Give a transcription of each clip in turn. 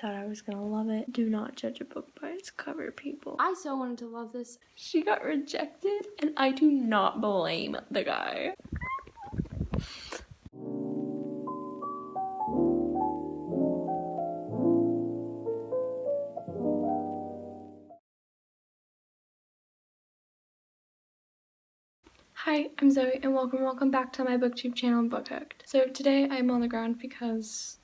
thought I was gonna love it. Do not judge a book by its cover, people. I so wanted to love this. She got rejected, and I do not blame the guy. Hi, I'm Zoe, and welcome back to my booktube channel, Book Hooked. So today I'm on the ground because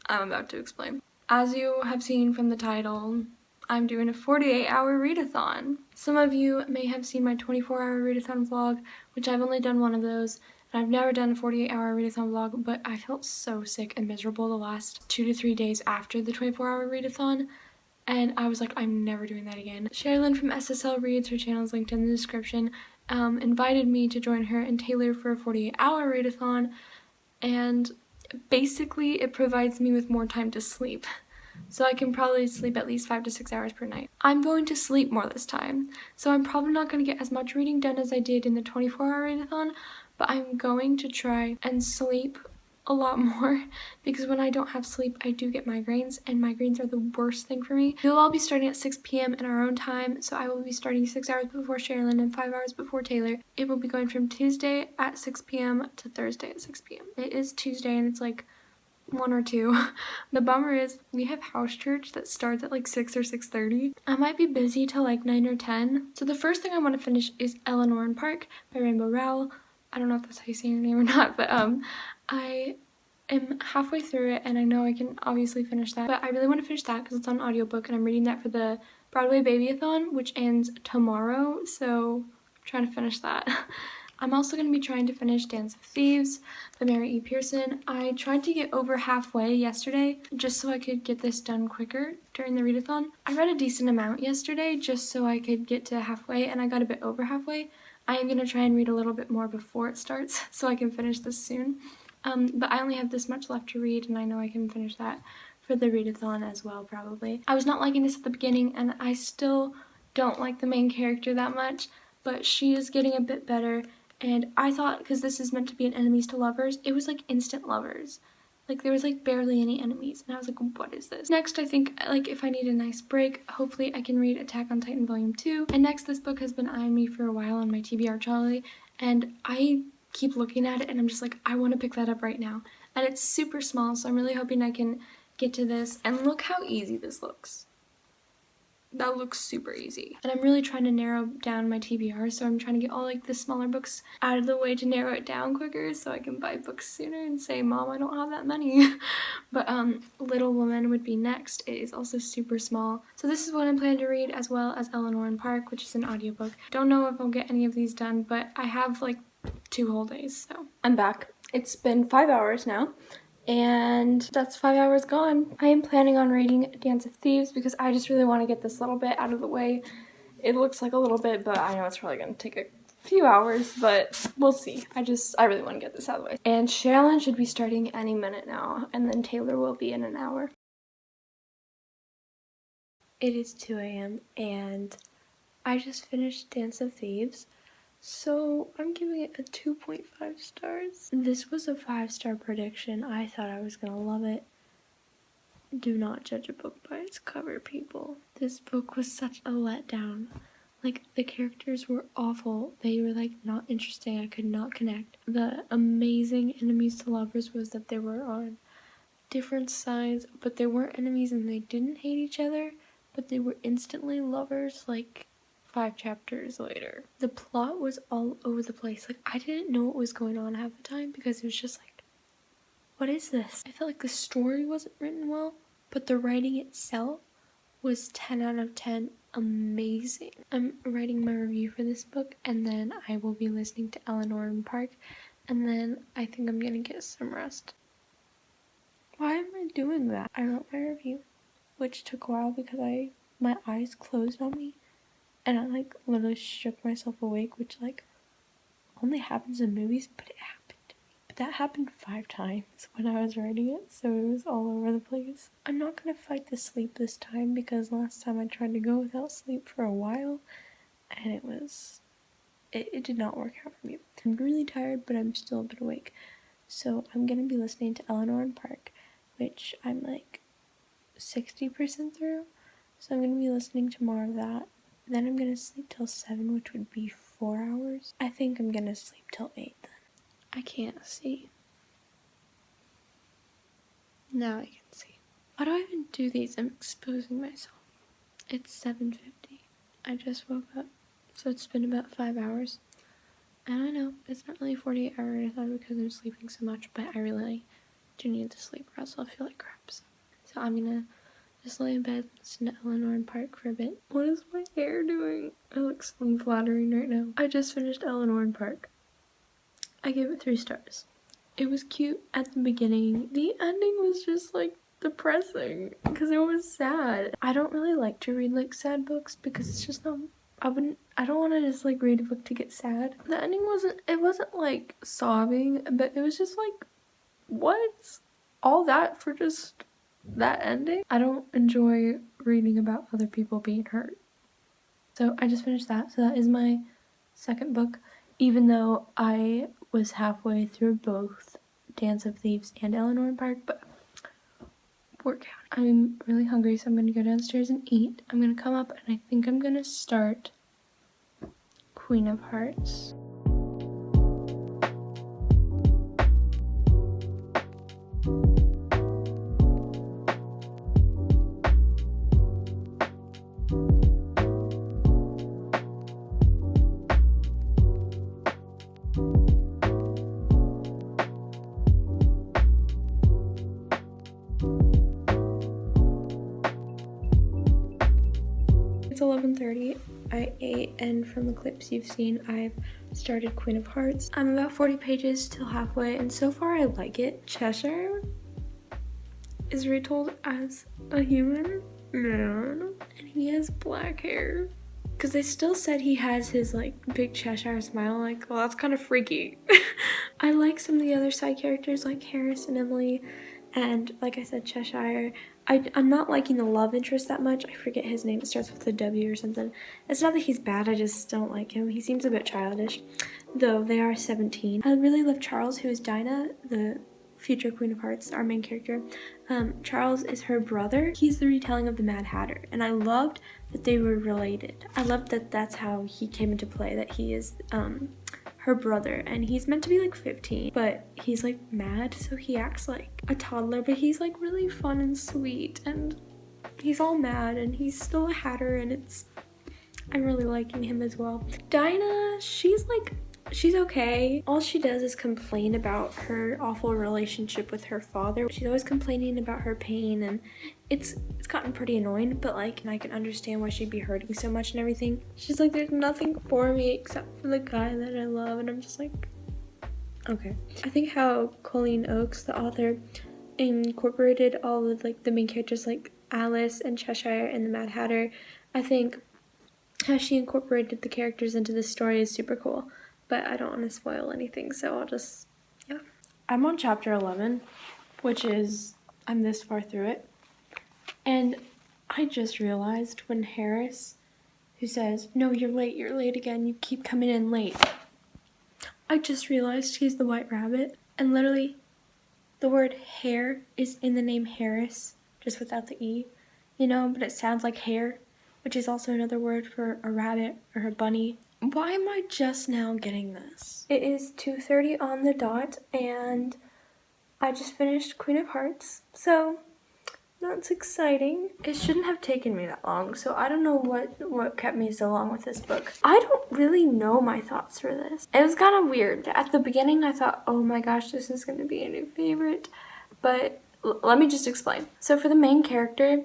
I'm about to explain. As you have seen from the title, I'm doing a 48-hour readathon. Some of you may have seen my 24-hour readathon vlog, which I've only done one of those, and I've never done a 48-hour readathon vlog, but I felt so sick and miserable the last 2 to 3 days after the 24-hour readathon, and I was like, I'm never doing that again. Sherilyn from SSL Reads, her channel is linked in the description, invited me to join her and Taylor for a 48-hour readathon, and basically it provides me with more time to sleep. So I can probably sleep at least 5 to 6 hours per night. I'm going to sleep more this time, so I'm probably not going to get as much reading done as I did in the 24-hour readathon, but I'm going to try and sleep a lot more, because when I don't have sleep I do get migraines, and migraines are the worst thing for me. We'll all be starting at 6 p.m. in our own time, so I will be starting 6 hours before Sherilyn and 5 hours before Taylor. It will be going from Tuesday at 6 p.m. to Thursday at 6 p.m. It is Tuesday and it's like 1 or 2. The bummer is we have house church that starts at like 6 or 6:30. I might be busy till like 9 or 10. So the first thing I want to finish is Eleanor in Park by Rainbow Rowell. I don't know if that's how you say her name or not, but I am halfway through it and I know I can obviously finish that, but I really want to finish that because it's on audiobook and I'm reading that for the Broadway Babyathon, which ends tomorrow, so I'm trying to finish that. I'm also going to be trying to finish Dance of Thieves by Mary E. Pearson. I tried to get over halfway yesterday just so I could get this done quicker during the readathon. I read a decent amount yesterday just so I could get to halfway, and I got a bit over halfway. I am going to try and read a little bit more before it starts so I can finish this soon. But I only have this much left to read and I know I can finish that for the readathon as well, probably. I was not liking this at the beginning and I still don't like the main character that much, but she is getting a bit better. And I thought, because this is meant to be an enemies to lovers, it was like instant lovers. Like there was like barely any enemies and I was like, what is this? Next, I think like if I need a nice break, hopefully I can read Attack on Titan Volume 2. And next, this book has been eyeing me for a while on my TBR trolley, and I keep looking at it and I'm just like, I want to pick that up right now. And it's super small, so I'm really hoping I can get to this. And look how easy this looks. That looks super easy. And I'm really trying to narrow down my TBR, so I'm trying to get all like the smaller books out of the way to narrow it down quicker so I can buy books sooner and say, Mom, I don't have that many. But Little Woman would be next. It is also super small. So this is what I'm planning to read, as well as Eleanor in Park, which is an audiobook. Don't know if I'll get any of these done, but I have like 2 whole days, so. I'm back. It's been 5 hours now. And that's 5 hours gone. I am planning on reading Dance of Thieves because I just really want to get this little bit out of the way. It looks like a little bit, but I know it's probably going to take a few hours, but we'll see. I really want to get this out of the way. And Sherilyn should be starting any minute now, and then Taylor will be in an hour. It is 2 a.m. and I just finished Dance of Thieves. So I'm giving it a 2.5 stars. This was a 5-star prediction. I thought I was gonna love it. Do not judge a book by its cover, people. This book was such a letdown. Like, the characters were awful. They were like not interesting. I could not connect. The amazing enemies to lovers was that they were on different sides, but they weren't enemies and they didn't hate each other, but they were instantly lovers, like 5 chapters later. The plot was all over the place. Like, I didn't know what was going on half the time because it was just like, what is this? I felt like the story wasn't written well, but the writing itself was 10 out of 10 amazing. I'm writing my review for this book, and then I will be listening to Eleanor in Park, and then I think I'm gonna get some rest. Why am I doing that? I wrote my review, which took a while because my eyes closed on me. And I like literally shook myself awake, which like only happens in movies, but it happened to me. But that happened 5 times when I was writing it, so it was all over the place. I'm not gonna fight the sleep this time because last time I tried to go without sleep for a while and it did not work out for me. I'm really tired, but I'm still a bit awake. So I'm gonna be listening to Eleanor in Park, which I'm like 60% through. So I'm going to be listening to more of that. Then I'm going to sleep till 7, which would be 4 hours. I think I'm going to sleep till 8 then. I can't see. Now I can see. Why do I even do these? I'm exposing myself. It's 7:50. I just woke up. So it's been about 5 hours. And I know, it's not really 48 hours because I'm sleeping so much, but I really do need to sleep or else I'll feel like crap. So I'm gonna just lay in bed, listen to Eleanor and Park for a bit. What is my hair doing? I look so unflattering right now. I just finished Eleanor and Park. I gave it 3 stars. It was cute at the beginning. The ending was just like depressing because it was sad. I don't really like to read like sad books because it's just not, I don't want to just like read a book to get sad. The ending wasn't like sobbing, but it was just like, what? All that for just that ending? I don't enjoy reading about other people being hurt. So I just finished that. So that is my second book, even though I was halfway through both Dance of Thieves and Eleanor and Park, but work out. I'm really hungry, so I'm gonna go downstairs and eat. I'm gonna come up and I think I'm gonna start Queen of Hearts. It's 11:30. I ate, and from the clips you've seen, I've started Queen of Hearts. I'm about 40 pages till halfway, and so far I like it. Cheshire is retold as a human man, and he has black hair. Because they still said he has his like big Cheshire smile, like, well, that's kind of freaky. I like some of the other side characters like Harris and Emily, and like I said, Cheshire. I'm not liking the love interest that much. I forget his name. It starts with a W or something. It's not that he's bad, I just don't like him. He seems a bit childish, though they are 17. I really love Charles, who is Dinah, the future Queen of Hearts, our main character. Charles is her brother. He's the retelling of the Mad Hatter, and I loved that they were related. I loved that that's how he came into play, that he is her brother, and he's meant to be like 15, but he's like mad, so he acts like a toddler, but he's like really fun and sweet, and he's all mad, and he's still a hatter, and I'm really liking him as well. Dinah, she's okay. All she does is complain about her awful relationship with her father. She's always complaining about her pain, and it's gotten pretty annoying, but like, I can understand why she'd be hurting so much and everything. She's like, there's nothing for me except for the guy that I love, and I'm just like, okay. I think how Colleen Oakes, the author, incorporated all of like the main characters like Alice and Cheshire and the Mad Hatter, I think how she incorporated the characters into the story is super cool. But I don't want to spoil anything, so I'll just, yeah. I'm on chapter 11, which is, I'm this far through it. And I just realized when Harris, who says, no, you're late again, you keep coming in late. I just realized he's the White Rabbit. And literally, the word hare is in the name Harris, just without the E, you know, but it sounds like hare, which is also another word for a rabbit or a bunny. Why am I just now getting this? It is 2:30 on the dot, and I just finished Queen of Hearts, so that's exciting. It shouldn't have taken me that long, so I don't know what kept me so long with this book. I don't really know my thoughts for this. It was kind of weird. At the beginning, I thought, oh my gosh, this is going to be a new favorite, but let me just explain. So for the main character,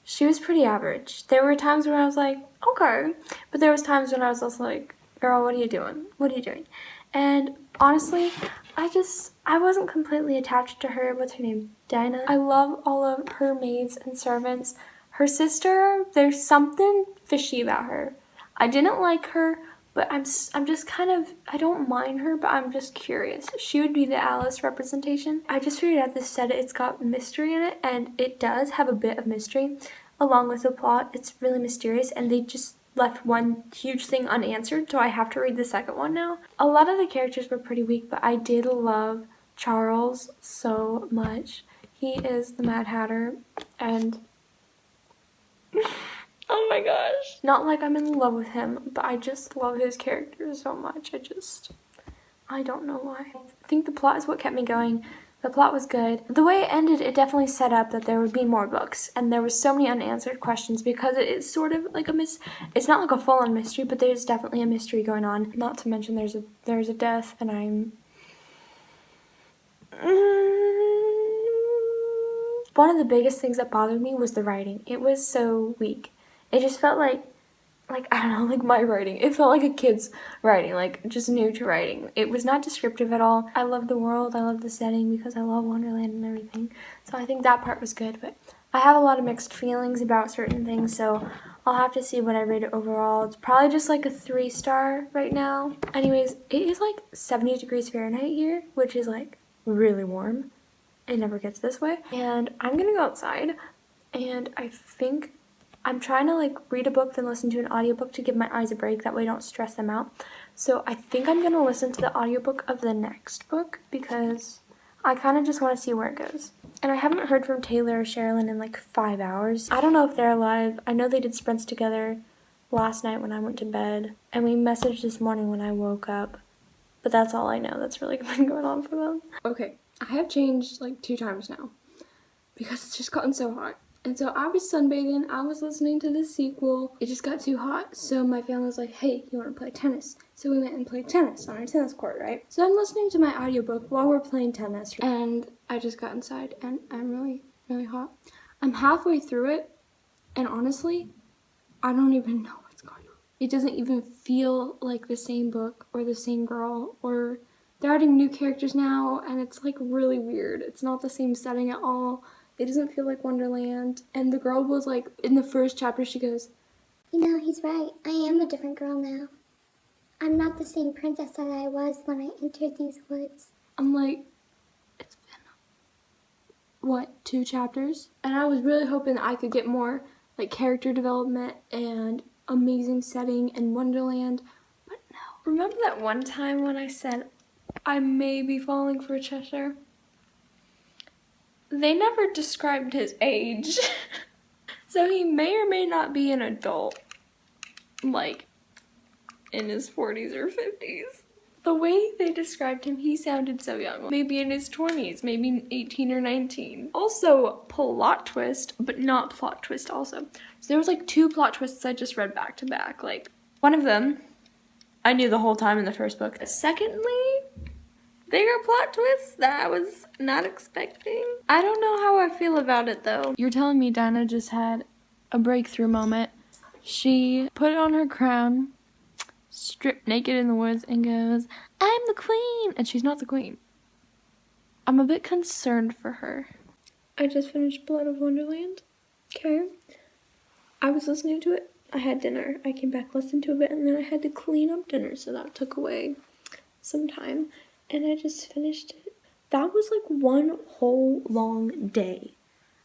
she was pretty average. There were times where I was like, okay. But there was times when I was also like, girl, what are you doing? What are you doing? And honestly, I wasn't completely attached to her. What's her name? Dinah. I love all of her maids and servants. Her sister, there's something fishy about her. I didn't like her, but I'm just kind of, I don't mind her, but I'm just curious. She would be the Alice representation. I just figured out this set, it's got mystery in it, and it does have a bit of mystery along with the plot. It's really mysterious, and they just left one huge thing unanswered, so I have to read the second one now. A lot of the characters were pretty weak, but I did love Charles so much. He is the Mad Hatter, and Oh my gosh. Not like I'm in love with him, but I just love his character so much. I don't know why. I think the plot is what kept me going. The plot was good. The way it ended, it definitely set up that there would be more books. And there was so many unanswered questions because it is sort of like it's not like a full-on mystery, but there's definitely a mystery going on. Not to mention there's a death, and I'm... One of the biggest things that bothered me was the writing. It was so weak. It just felt like I don't know, like my writing. It felt like a kid's writing, like just new to writing. It was not descriptive at all. I love the world, I love the setting because I love Wonderland and everything. So I think that part was good, but I have a lot of mixed feelings about certain things, so I'll have to see what I rate it overall. It's probably just like a 3-star right now. Anyways, it is like 70 degrees Fahrenheit here, which is like really warm. It never gets this way. And I'm gonna go outside, and I think I'm trying to like read a book then listen to an audiobook to give my eyes a break. That way I don't stress them out. So I think I'm gonna listen to the audiobook of the next book because I kind of just want to see where it goes. And I haven't heard from Taylor or Sherilyn in like 5 hours. I don't know if they're alive. I know they did sprints together last night when I went to bed. And we messaged this morning when I woke up. But that's all I know. That's really been going on for them. Okay, I have changed like 2 times now because it's just gotten so hot. And so I was sunbathing, I was listening to the sequel. It just got too hot, so my family was like, hey, you want to play tennis? So we went and played tennis on our tennis court, right? So I'm listening to my audiobook while we're playing tennis, and I just got inside, and I'm really, really hot. I'm halfway through it, and honestly, I don't even know what's going on. It doesn't even feel like the same book or the same girl, or they're adding new characters now, and it's like really weird. It's not the same setting at all. It doesn't feel like Wonderland. And the girl was like, in the first chapter, she goes, You know, he's right. I am a different girl now. I'm not the same princess that I was when I entered these woods. I'm like, it's been, what, 2 chapters? And I was really hoping I could get more, like, character development and amazing setting in Wonderland, but no. Remember that one time when I said I may be falling for Cheshire? They never described his age. So he may or may not be an adult, like in his 40s or 50s. The way they described him, he sounded so young. Maybe in his 20s, maybe 18 or 19. Also, plot twist, but not plot twist also. So there was like 2 plot twists I just read back to back. Like, one of them, I knew the whole time in the first book. Secondly, bigger plot twists that I was not expecting. I don't know how I feel about it though. You're telling me Dinah just had a breakthrough moment. She put on her crown, stripped naked in the woods, and goes, I'm the queen! And she's not the queen. I'm a bit concerned for her. I just finished Blood of Wonderland. Okay. I was listening to it. I had dinner. I came back, listened to a bit, and then I had to clean up dinner, so that took away some time. And I just finished it. That was like one whole long day.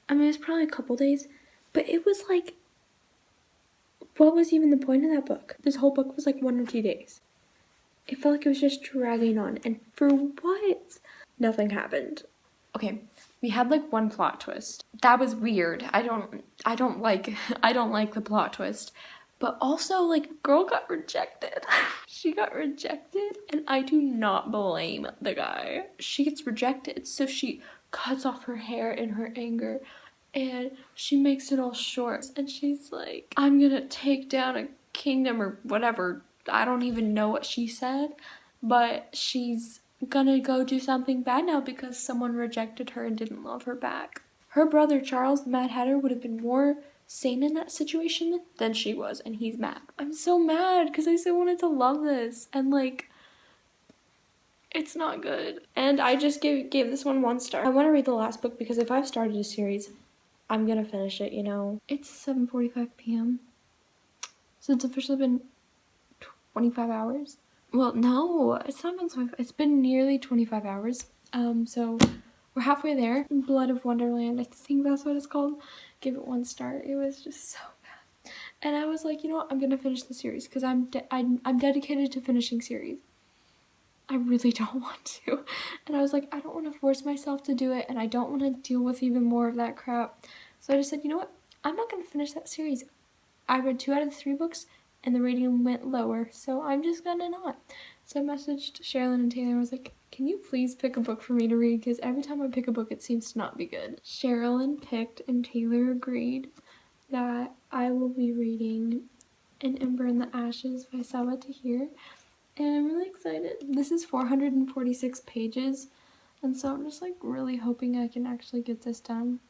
I mean, it was probably a couple days, but it was like, what was even the point of that book? This whole book was like 1 or 2 days. It felt like it was just dragging on, and for what? Nothing happened. Okay, we had like 1 plot twist. That was weird. I don't like the plot twist. But also, like, girl got rejected. She got rejected, and I do not blame the guy. She gets rejected, so she cuts off her hair in her anger, and she makes it all short. And she's like, I'm gonna take down a kingdom or whatever. I don't even know what she said, but she's gonna go do something bad now because someone rejected her and didn't love her back. Her brother, Charles, the Mad Hatter, would have been more sane in that situation than she was, and he's mad. I'm so mad because I so wanted to love this, and like, it's not good. And I just gave this one 1 star. I want to read the last book because if I've started a series, I'm gonna finish it, you know. It's 7:45 p.m. So it's officially been 25 hours. Well, no, it's not been 25. It's been nearly 25 hours. So we're halfway there. Blood of Wonderland, I think that's what it's called. Give it 1 star. It was just so bad. And I was like, you know what? I'm gonna finish the series because I'm dedicated to finishing series. I really don't want to. And I was like, I don't want to force myself to do it, and I don't want to deal with even more of that crap. So I just said, you know what? I'm not gonna finish that series. I read 2 out of the 3 books, and the rating went lower, so I'm just gonna not. So I messaged Sherilyn and Taylor and was like, can you please pick a book for me to read? Because every time I pick a book, it seems to not be good. Sherilyn picked and Taylor agreed that I will be reading An Ember in the Ashes by Sawa Tahir, and I'm really excited. This is 446 pages, and so I'm just like really hoping I can actually get this done.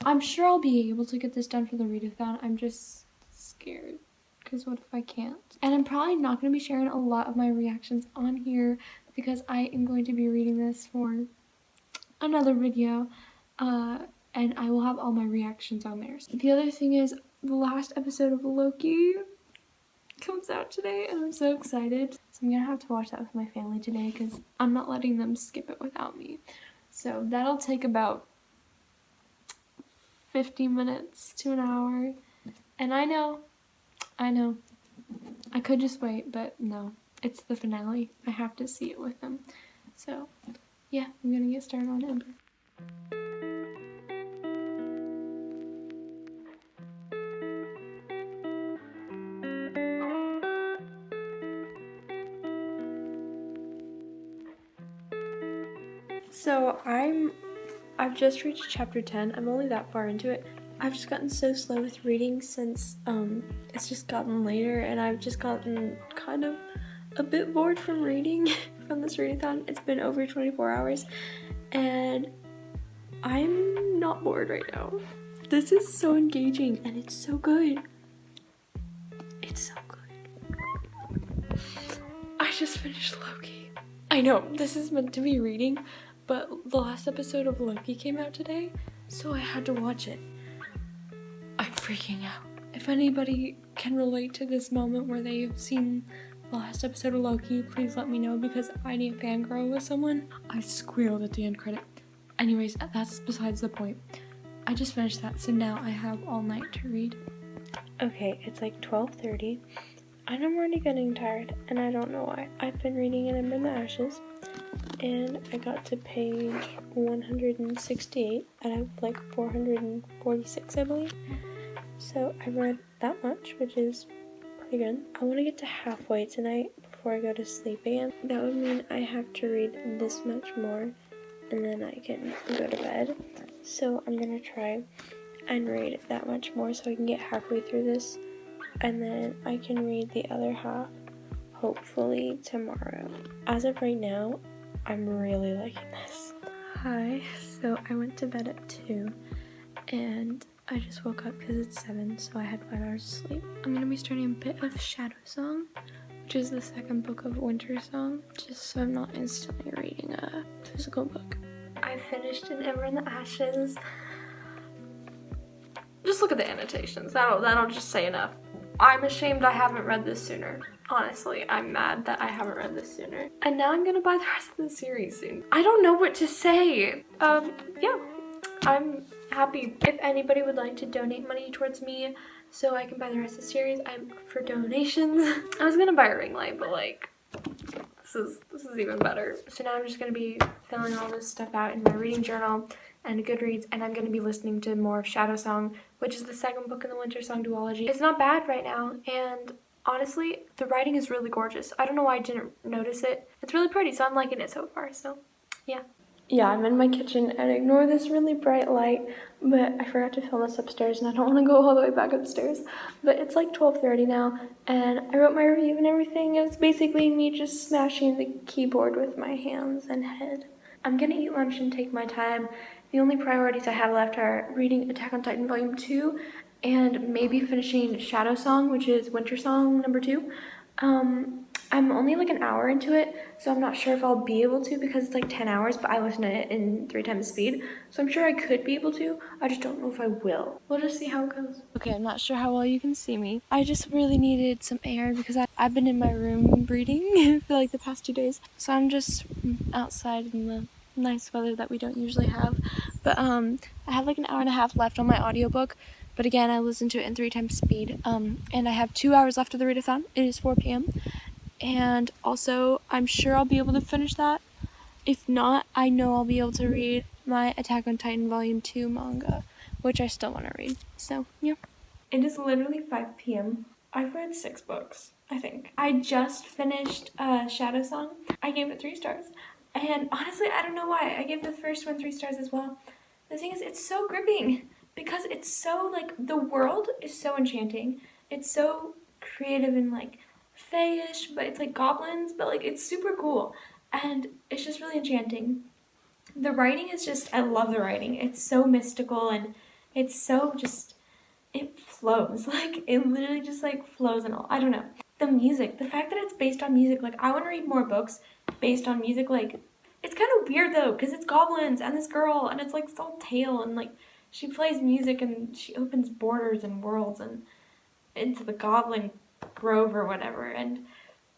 I'm sure I'll be able to get this done for the readathon. I'm just scared, because what if I can't? And I'm probably not going to be sharing a lot of my reactions on here because I am going to be reading this for another video, and I will have all my reactions on there. The other thing is, the last episode of Loki comes out today, and I'm so excited. So I'm gonna have to watch that with my family today because I'm not letting them skip it without me. So that'll take about 50 minutes to an hour. And I know, I could just wait, but no, it's the finale. I have to see it with them. So yeah, I'm gonna get started on Ember. So I've just reached chapter 10. I'm only that far into it. I've just gotten so slow with reading since it's just gotten later, and I've just gotten kind of a bit bored from reading from this readathon. It's been over 24 hours and I'm not bored right now. This is so engaging and it's so good. It's so good. I just finished Loki. I know this is meant to be reading, but the last episode of Loki came out today, so I had to watch it. I'm freaking out. If anybody can relate to this moment where they've seen the last episode of Loki, please let me know because I need to fangirl with someone. I squealed at the end credit. Anyways, that's besides the point. I just finished that, so now I have all night to read. Okay, it's like 12:30, and I'm already getting tired, and I don't know why. I've been reading An Ember in the Ashes, and I got to page 168 out of like 446, I believe. So I read that much, which is pretty good. I want to get to halfway tonight before I go to sleep again. That would mean I have to read this much more, and then I can go to bed. So I'm gonna try and read that much more so I can get halfway through this, and then I can read the other half hopefully tomorrow. As of right now, I'm really liking this. Hi, so I went to bed at 2 and I just woke up because it's 7, so I had 5 hours of sleep. I'm gonna be starting a bit of Shadow Song, which is the second book of Winter Song, just so I'm not instantly reading a physical book. I finished An Ember in the Ashes. Just look at the annotations, that'll just say enough. I'm ashamed I haven't read this sooner. Honestly, I'm mad that I haven't read this sooner. And now I'm gonna buy the rest of the series soon. I don't know what to say. Yeah, I'm happy. If anybody would like to donate money towards me so I can buy the rest of the series, I'm for donations. I was gonna buy a ring light, but like, this is even better. So now I'm just gonna be filling all this stuff out in my reading journal and Goodreads, and I'm gonna be listening to more of Shadow Song, which is the second book in the Winter Song duology. It's not bad right now, and honestly, the writing is really gorgeous. I don't know why I didn't notice it. It's really pretty, so I'm liking it so far, so yeah. Yeah, I'm in my kitchen, and ignore this really bright light, but I forgot to film this upstairs, and I don't want to go all the way back upstairs. But it's like 12:30 now, and I wrote my review and everything. It's basically me just smashing the keyboard with my hands and head. I'm gonna eat lunch and take my time. The only priorities I have left are reading Attack on Titan Volume 2, and maybe finishing Shadow Song, which is Winter Song number 2. I'm only like an hour into it, so I'm not sure if I'll be able to because it's like 10 hours, but I listen to it in 3 times speed, so I'm sure I could be able to. I just don't know if I will. We'll just see how it goes. Okay, I'm not sure how well you can see me. I just really needed some air because I've been in my room reading for like the past 2 days, so I'm just outside in the nice weather that we don't usually have. But I have like an hour and a half left on my audiobook, but again, I listened to it in 3 times speed, and I have 2 hours left of the readathon. It is 4 p.m. And also, I'm sure I'll be able to finish that. If not, I know I'll be able to read my Attack on Titan Volume 2 manga, which I still want to read. So, yeah. It is literally 5 p.m. I've read 6 books, I think. I just finished Shadow Song. I gave it 3 stars. And honestly, I don't know why. I gave the first one 3 stars as well. The thing is, it's so gripping because it's so, like, the world is so enchanting. It's so creative and, like, fayish, but it's like goblins, but, like, it's super cool. And it's just really enchanting. The writing is just, I love the writing. It's so mystical and it's so just, it flows. Like, it literally just, like, flows and all. I don't know. The music, the fact that it's based on music, like, I want to read more books based on music. Like, it's kind of weird, though, because it's goblins and this girl, and it's, like, this whole tale, and, like, she plays music, and she opens borders and worlds, and into the goblin grove or whatever, and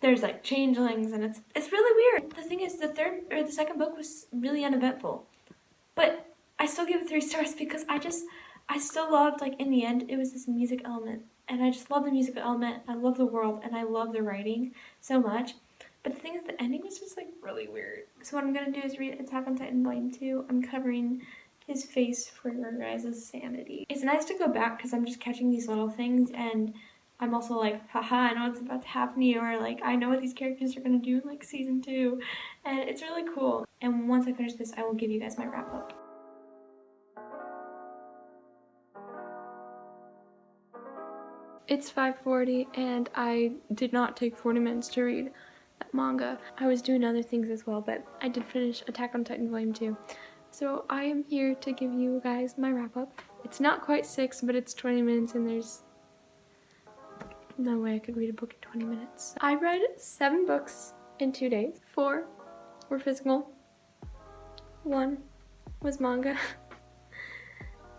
there's, like, changelings, and it's really weird. The thing is, the second book was really uneventful, but I still give it 3 stars because I still loved, like, in the end, it was this music element. And I just love the music element, I love the world, and I love the writing so much. But the thing is, the ending was just, like, really weird. So what I'm gonna do is read Attack on Titan Volume 2. I'm covering his face for your guys' sanity. It's nice to go back because I'm just catching these little things, and I'm also like, haha, I know what's about to happen to you, or like, I know what these characters are gonna do in, like, season 2. And it's really cool. And once I finish this, I will give you guys my wrap up. It's 5:40 and I did not take 40 minutes to read that manga. I was doing other things as well, but I did finish Attack on Titan Volume 2. So I am here to give you guys my wrap up. It's not quite 6, but it's 20 minutes and there's no way I could read a book in 20 minutes. I read 7 books in 2 days. 4 were physical, 1 was manga,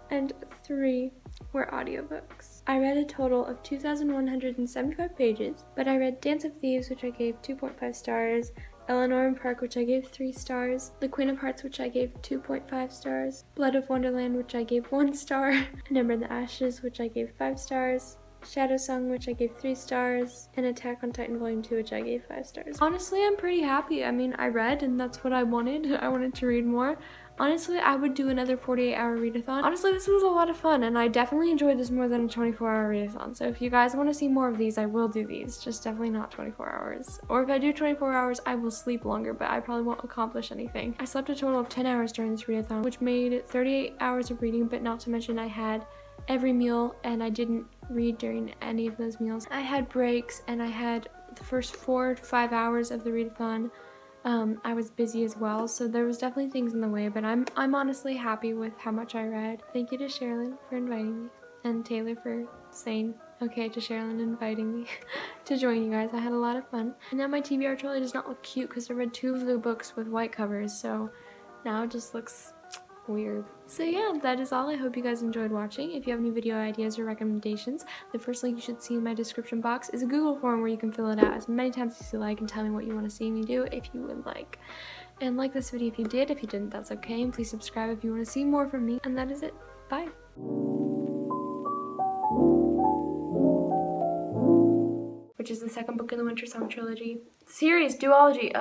and 3 were audiobooks. I read a total of 2,175 pages, but I read Dance of Thieves, which I gave 2.5 stars, Eleanor in Park, which I gave 3 stars, The Queen of Hearts, which I gave 2.5 stars, Blood of Wonderland, which I gave 1 star, Number in the Ashes, which I gave 5 stars, Shadow Song, which I gave 3 stars, and Attack on Titan Volume 2, which I gave 5 stars. Honestly, I'm pretty happy. I mean, I read, and that's what I wanted. I wanted to read more. Honestly, I would do another 48-hour readathon. Honestly, this was a lot of fun, and I definitely enjoyed this more than a 24-hour readathon. So if you guys want to see more of these, I will do these. Just definitely not 24 hours. Or if I do 24 hours, I will sleep longer, but I probably won't accomplish anything. I slept a total of 10 hours during this readathon, which made it 38 hours of reading, but not to mention I had every meal, and I didn't read during any of those meals. I had breaks, and I had the first 4 to 5 hours of the readathon. I was busy as well, so there was definitely things in the way, but I'm honestly happy with how much I read. Thank you to Sherilyn for inviting me, and Taylor for saying okay to Sherilyn inviting me to join you guys. I had a lot of fun. And now my TBR totally does not look cute because I read 2 of the books with white covers, so now it just looks weird. So yeah, that is all. I hope you guys enjoyed watching. If you have any video ideas or recommendations, the first link you should see in my description box is a Google form where you can fill it out as many times as you like and tell me what you want to see me do if you would like. And like this video if you did. If you didn't, that's okay. And please subscribe if you want to see more from me. And that is it. Bye. Which is the second book in the Winter Song trilogy. Series, duology,